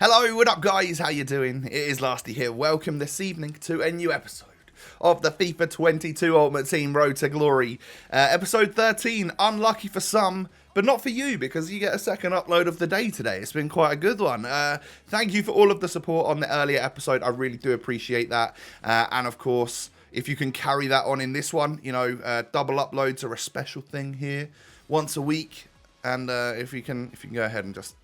Hello, what up guys, how you doing? It is Lasty here. Welcome this evening to a new episode of the FIFA 22 Ultimate Team Road to Glory. Episode 13, unlucky for some, but not for you because you get a second upload of the day today. It's been quite a good one. Thank you for all of the support on the earlier episode. I really do appreciate that. And of course, if you can carry that on in this one, you know, double uploads are a special thing here once a week. And if you can go ahead and just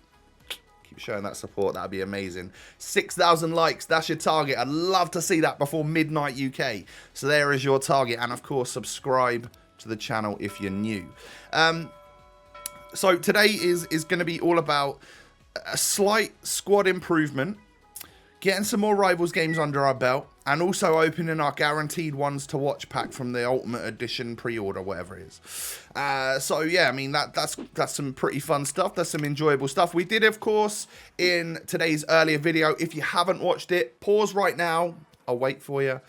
keep showing that support, that'd be amazing. 6,000 likes, that's your target. I'd love to see that before midnight UK. So there is your target, and of course subscribe to the channel if you're new. So today is going to be all about a slight squad improvement, getting some more Rivals games under our belt, and also opening our guaranteed ones to watch pack from the Ultimate Edition pre-order, whatever it is. So yeah, I mean that's some pretty fun stuff. That's some enjoyable stuff. We did, of course, in today's earlier video. If you haven't watched it, pause right now. I'll wait for you.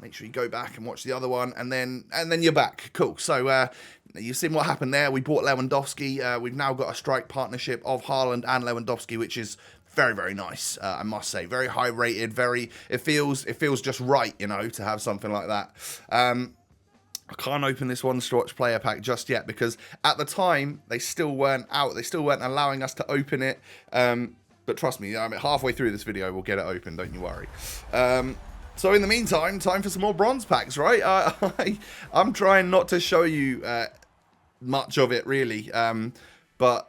Make sure you go back and watch the other one, and then you're back. Cool. So you've seen what happened there. We bought Lewandowski. We've now got a strike partnership of Haaland and Lewandowski, which is very, very nice, I must say. Very high rated, it feels just right, you know, to have something like that. I can't open this one to watch player pack just yet because at the time they still weren't out. They still weren't allowing us to open it. But trust me, I mean, halfway through this video we'll get it open, don't you worry. So in the meantime, time for some more bronze packs, right? I'm trying not to show you much of it really, but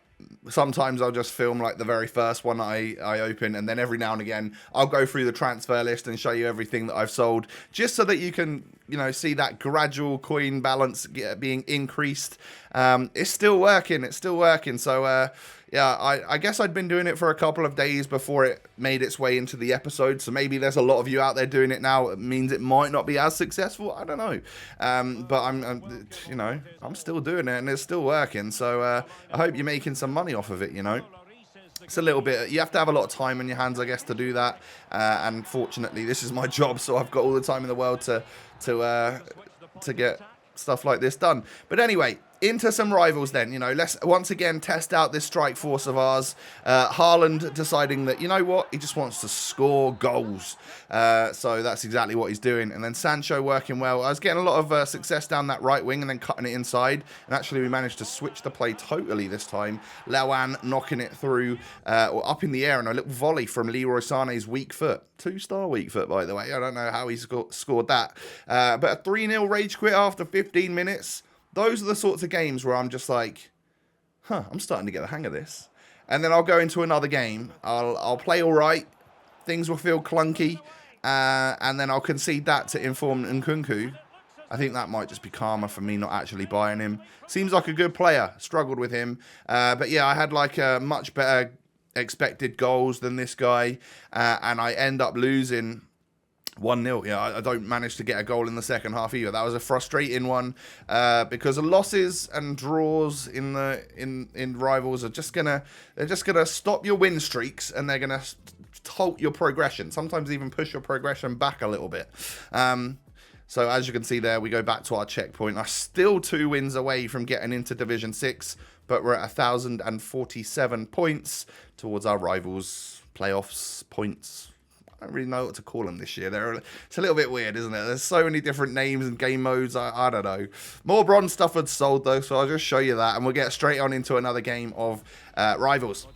sometimes I'll just film like the very first one I open, and then every now and again I'll go through the transfer list and show you everything that I've sold, just so that you can, you know, see that gradual coin balance being increased. It's still working. So yeah, I guess I'd been doing it for a couple of days before it made its way into the episode. So maybe there's a lot of you out there doing it now. It means it might not be as successful. I don't know. But I'm still doing it and it's still working. So I hope you're making some money off of it, you know. It's a little bit, you have to have a lot of time on your hands, I guess, to do that. And fortunately, this is my job, so I've got all the time in the world to get stuff like this done. But anyway, into some Rivals then, you know, let's once again test out this strike force of ours. Haaland deciding that, you know what, he just wants to score goals. So that's exactly what he's doing. And then Sancho working well. I was getting a lot of success down that right wing and then cutting it inside. And actually we managed to switch the play totally this time. Lewan knocking it through or up in the air, and a little volley from Leroy Sané's weak foot. 2-star weak foot, by the way. I don't know how he scored that. But a 3-0 rage quit after 15 minutes. Those are the sorts of games where I'm just like, I'm starting to get the hang of this. And then I'll go into another game. I'll play all right. Things will feel clunky. And then I'll concede that to Inform Nkunku. I think that might just be karma for me not actually buying him. Seems like a good player. Struggled with him. But yeah, I had like a much better expected goals than this guy. And I end up losing 1-0. Yeah, I don't manage to get a goal in the second half either. That was a frustrating one because the losses and draws in Rivals are just gonna stop your win streaks, and they're gonna halt your progression. Sometimes even push your progression back a little bit. So as you can see there, we go back to our checkpoint. I'm still 2 wins away from getting into Division 6, but we're at 1,047 points towards our Rivals playoffs points. I don't really know what to call them this year. It's a little bit weird, isn't it? There's so many different names and game modes. I don't know. More bronze stuff had sold, though, so I'll just show you that. And we'll get straight on into another game of Rivals.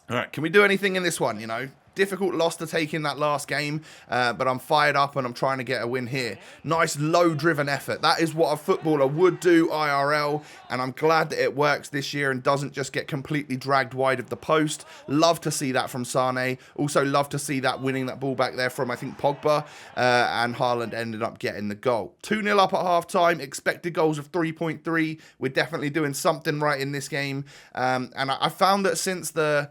All right, can we do anything in this one, you know? Difficult loss to take in that last game, but I'm fired up and I'm trying to get a win here. Nice low-driven effort. That is what a footballer would do IRL, and I'm glad that it works this year and doesn't just get completely dragged wide of the post. Love to see that from Sané. Also love to see that winning that ball back there from, I think, Pogba, and Haaland ended up getting the goal. 2-0 up at half-time, expected goals of 3.3. We're definitely doing something right in this game, and I found that since the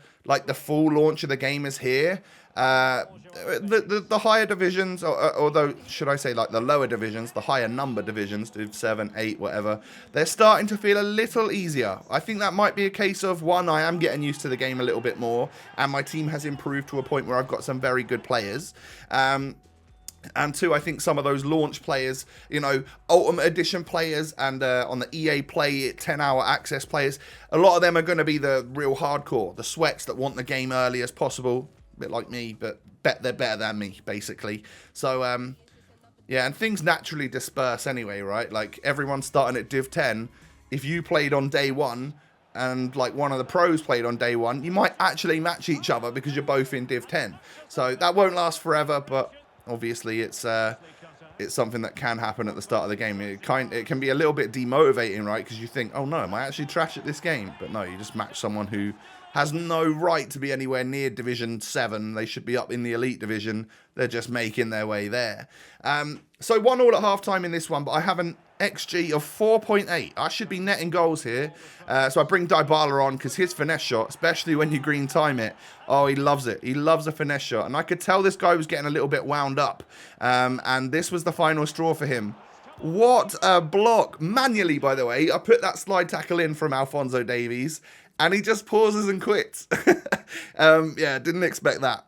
full launch of the game is here, the higher divisions, although should I say like the lower divisions, the higher number divisions, 7, 8, whatever, they're starting to feel a little easier. I think that might be a case of, one, I am getting used to the game a little bit more, and my team has improved to a point where I've got some very good players. And two, I think some of those launch players, you know, Ultimate Edition players and on the EA Play 10-hour access players, a lot of them are going to be the real hardcore, the sweats that want the game early as possible. A bit like me, but they're better than me, basically. So, yeah, and things naturally disperse anyway, right? Like, everyone's starting at Div 10. If you played on day one and, like, one of the pros played on day one, you might actually match each other because you're both in Div 10. So that won't last forever, but obviously it's something that can happen at the start of the game. It can be a little bit demotivating, right? Because you think, oh no, am I actually trash at this game? But no, you just match someone who has no right to be anywhere near Division 7. They should be up in the Elite Division. They're just making their way there. So 1-1 at half-time in this one, but I have an XG of 4.8. I should be netting goals here. So I bring Dybala on because his finesse shot, especially when you green time it, oh, he loves it. He loves a finesse shot. And I could tell this guy was getting a little bit wound up. And this was the final straw for him. What a block. Manually, by the way. I put that slide tackle in from Alphonso Davies. And he just pauses and quits. Yeah, didn't expect that.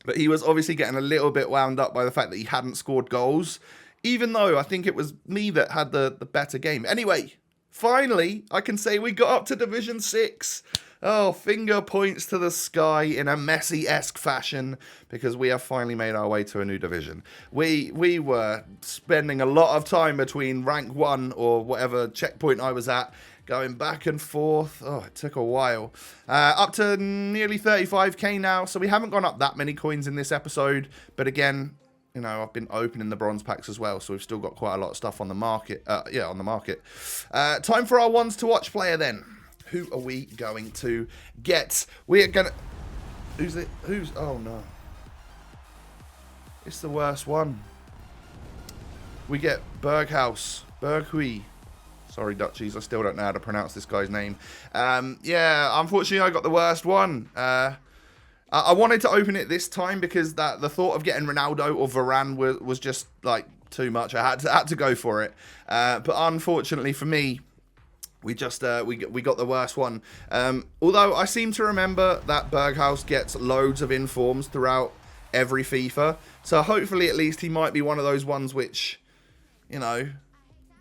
But he was obviously getting a little bit wound up by the fact that he hadn't scored goals. Even though I think it was me that had the better game. Anyway, finally, I can say we got up to Division 6. Oh, finger points to the sky in a Messi-esque fashion. Because we have finally made our way to a new division. We were spending a lot of time between rank 1 or whatever checkpoint I was at. Going back and forth. Oh, it took a while. Up to nearly 35k now. So we haven't gone up that many coins in this episode. But again, you know, I've been opening the bronze packs as well. So we've still got quite a lot of stuff on the market. Yeah, on the market. Time for our ones to watch player then. Who are we going to get? We are going to... Who's it? Who's... Oh, no. It's the worst one. We get Berghaus. Berghui. Sorry, Dutchies. I still don't know how to pronounce this guy's name. Yeah, unfortunately, I got the worst one. I wanted to open it this time because the thought of getting Ronaldo or Varane was just, like, too much. I had to go for it. But unfortunately for me, we just we got the worst one. Although I seem to remember that Berghaus gets loads of informs throughout every FIFA. So hopefully at least he might be one of those ones which, you know,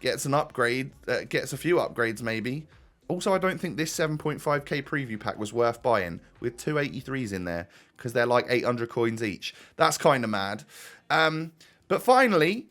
gets an upgrade, gets a few upgrades maybe. Also, I don't think this 7.5k preview pack was worth buying with 283s in there because they're like 800 coins each. That's kind of mad. But finally,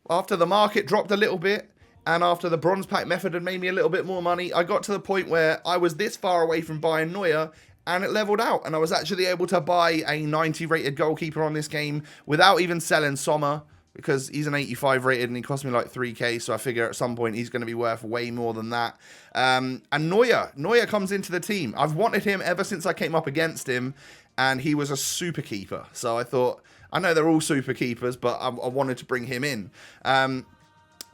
after the market dropped a little bit and after the bronze pack method had made me a little bit more money, I got to the point where I was this far away from buying Neuer and it leveled out. And I was actually able to buy a 90 rated goalkeeper on this game without even selling Sommer, because he's an 85 rated and he cost me like 3k, so I figure at some point he's going to be worth way more than that. And Neuer comes into the team. I've wanted him ever since I came up against him, and he was a super keeper. So I thought, I know they're all super keepers, but I wanted to bring him in.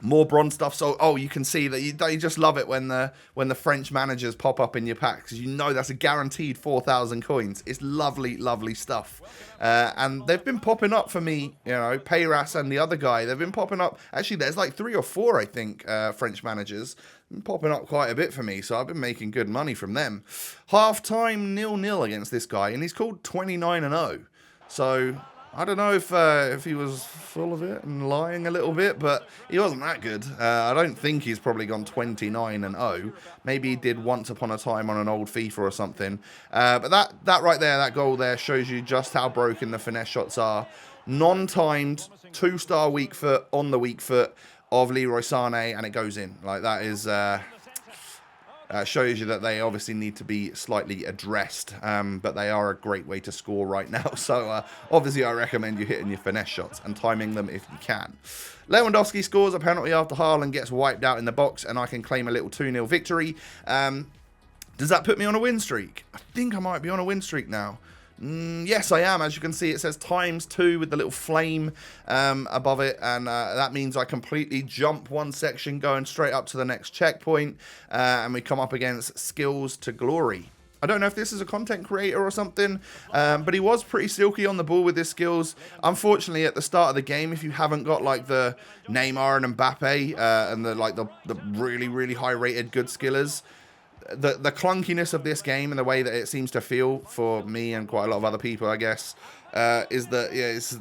More bronze stuff. So, oh, you can see that you just love it when the French managers pop up in your pack, because you know that's a guaranteed 4,000 coins. It's lovely, lovely stuff. And they've been popping up for me, you know, Peyras and the other guy. They've been popping up. Actually, there's like 3 or 4, I think, French managers. Been popping up quite a bit for me, so I've been making good money from them. Half-time 0-0 against this guy, and he's called 29-0. So I don't know if he was full of it and lying a little bit, but he wasn't that good. I don't think he's probably gone 29-0. Maybe he did once upon a time on an old FIFA or something. But that right there, that goal there, shows you just how broken the finesse shots are. Non-timed, 2-star weak foot on the weak foot of Leroy Sané, and it goes in. Like, that is... shows you that they obviously need to be slightly addressed, but they are a great way to score right now. So obviously I recommend you hitting your finesse shots and timing them if you can. Lewandowski scores a penalty after Haaland gets wiped out in the box, and I can claim a little 2-0 victory. Does that put me on a win streak? I think I might be on a win streak now. Yes, I am. As you can see, it says ×2 with the little flame above it, and that means I completely jump one section going straight up to the next checkpoint, and we come up against Skills to Glory. I don't know if this is a content creator or something, but he was pretty silky on the ball with his skills. Unfortunately, at the start of the game, if you haven't got like the Neymar and Mbappe and the really, really high rated good skillers, the clunkiness of this game and the way that it seems to feel for me and quite a lot of other people, I guess, is that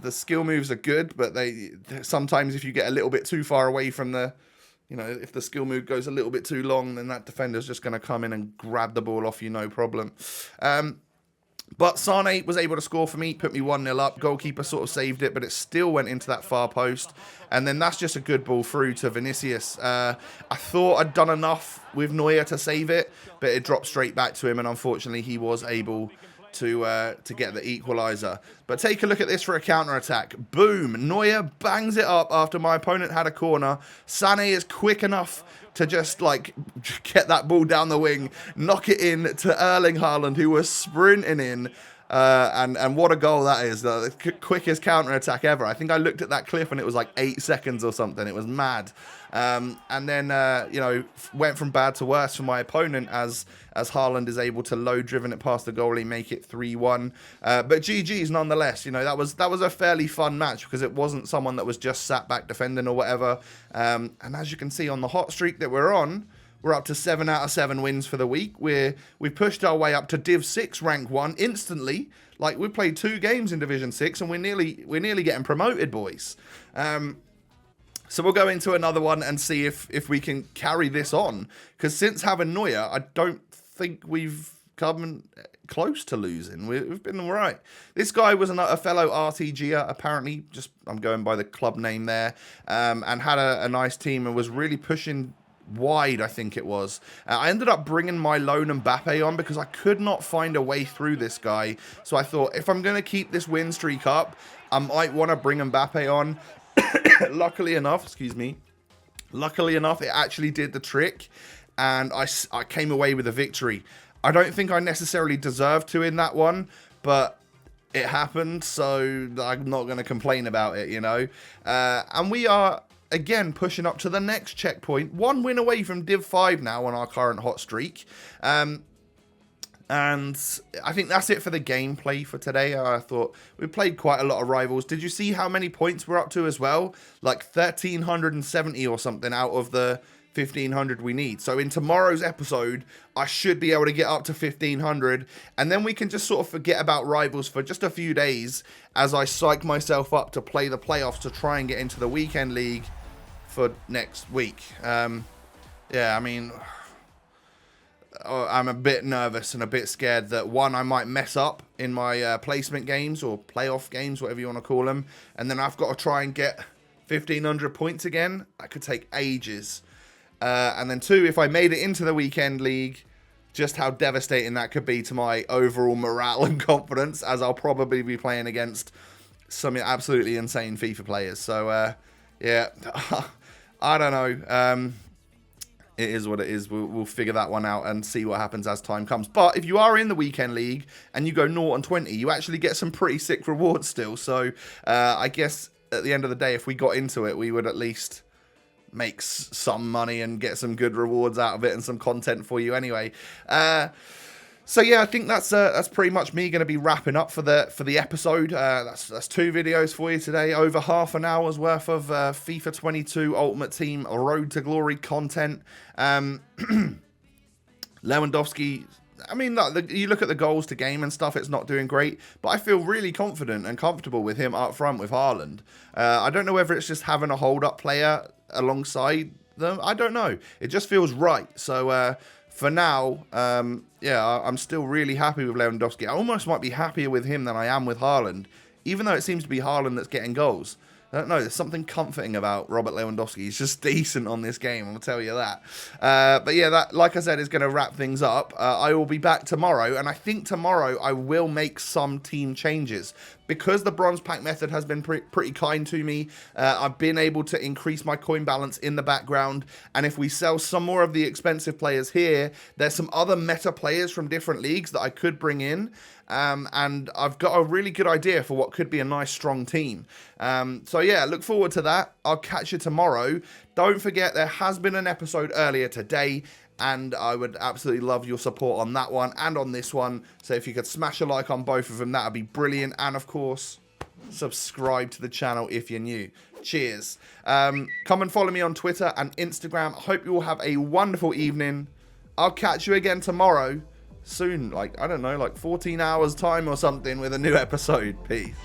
the skill moves are good, but they sometimes if you get a little bit too far away from the, if the skill move goes a little bit too long, then that defender's just going to come in and grab the ball off you, no problem. But Sane was able to score for me, put me 1-0 up. Goalkeeper sort of saved it, but it still went into that far post. And then that's just a good ball through to Vinicius. I thought I'd done enough with Neuer to save it, but it dropped straight back to him, and unfortunately he was able to get the equaliser. But take a look at this for a counter-attack. Boom! Neuer bangs it up after my opponent had a corner. Sané is quick enough to just, get that ball down the wing, knock it in to Erling Haaland, who was sprinting in. And what a goal that is. The quickest counter-attack ever. I think I looked at that clip and it was like 8 seconds or something. It was mad. And then, went from bad to worse for my opponent as Haaland is able to low-driven it past the goalie, make it 3-1. But GG's nonetheless. That was a fairly fun match because it wasn't someone that was just sat back defending or whatever. And as you can see on the hot streak that we're on, we're up to 7 out of 7 wins for the week. We've pushed our way up to Div 6 rank 1 instantly. We played 2 games in Division 6 and we're nearly getting promoted, boys. So we'll go into another one and see if we can carry this on. Because since having Neuer, I don't think we've come close to losing. We've been all right. This guy was a fellow RTGer, apparently. I'm going by the club name there. And had a nice team and was really pushing wide, I think it was. I ended up bringing my lone Mbappe on because I could not find a way through this guy. So I thought, if I'm going to keep this win streak up, I might want to bring Mbappe on. Luckily enough, it actually did the trick, and I came away with a victory. I don't think I necessarily deserved to in that one, but it happened, so I'm not going to complain about it, And we are, again, pushing up to the next checkpoint. 1 win away from Div 5 now on our current hot streak. And I think that's it for the gameplay for today. I thought we played quite a lot of rivals. Did you see how many points we're up to as well? 1,370 or something out of the 1,500 we need. So in tomorrow's episode, I should be able to get up to 1,500. And then we can just sort of forget about rivals for just a few days as I psych myself up to play the playoffs to try and get into the weekend league for next week. I'm a bit nervous and a bit scared that, one, I might mess up in my placement games or playoff games, whatever you want to call them, and then I've got to try and get 1,500 points again. That could take ages. And then 2, if I made it into the weekend league, just how devastating that could be to my overall morale and confidence, as I'll probably be playing against some absolutely insane FIFA players. So, I don't know. It is what it is. We'll figure that one out and see what happens as time comes. But if you are in the weekend league and you go 0-20, you actually get some pretty sick rewards still. So I guess at the end of the day, if we got into it, we would at least make some money and get some good rewards out of it and some content for you anyway. So yeah, I think that's pretty much me going to be wrapping up for the episode. That's 2 videos for you today. Over half an hour's worth of FIFA 22 Ultimate Team Road to Glory content. Lewandowski, you look at the goals to game and stuff, it's not doing great, but I feel really confident and comfortable with him up front with Haaland. I don't know whether it's just having a hold-up player alongside them. I don't know. It just feels right. So for now, I'm still really happy with Lewandowski. I almost might be happier with him than I am with Haaland, even though it seems to be Haaland that's getting goals. I don't know, there's something comforting about Robert Lewandowski. He's just decent on this game, I'll tell you that. But yeah, that, like I said, is going to wrap things up. I will be back tomorrow, and I think tomorrow I will make some team changes. Because the bronze pack method has been pretty kind to me, I've been able to increase my coin balance in the background. And if we sell some more of the expensive players here, there's some other meta players from different leagues that I could bring in. And I've got a really good idea for what could be a nice, strong team. So yeah, look forward to that. I'll catch you tomorrow. Don't forget, there has been an episode earlier today, and I would absolutely love your support on that one and on this one. So if you could smash a like on both of them, that would be brilliant. And of course, subscribe to the channel if you're new. Cheers. Come and follow me on Twitter and Instagram. I hope you all have a wonderful evening. I'll catch you again tomorrow soon. Like, I don't know, like 14 hours time or something with a new episode. Peace.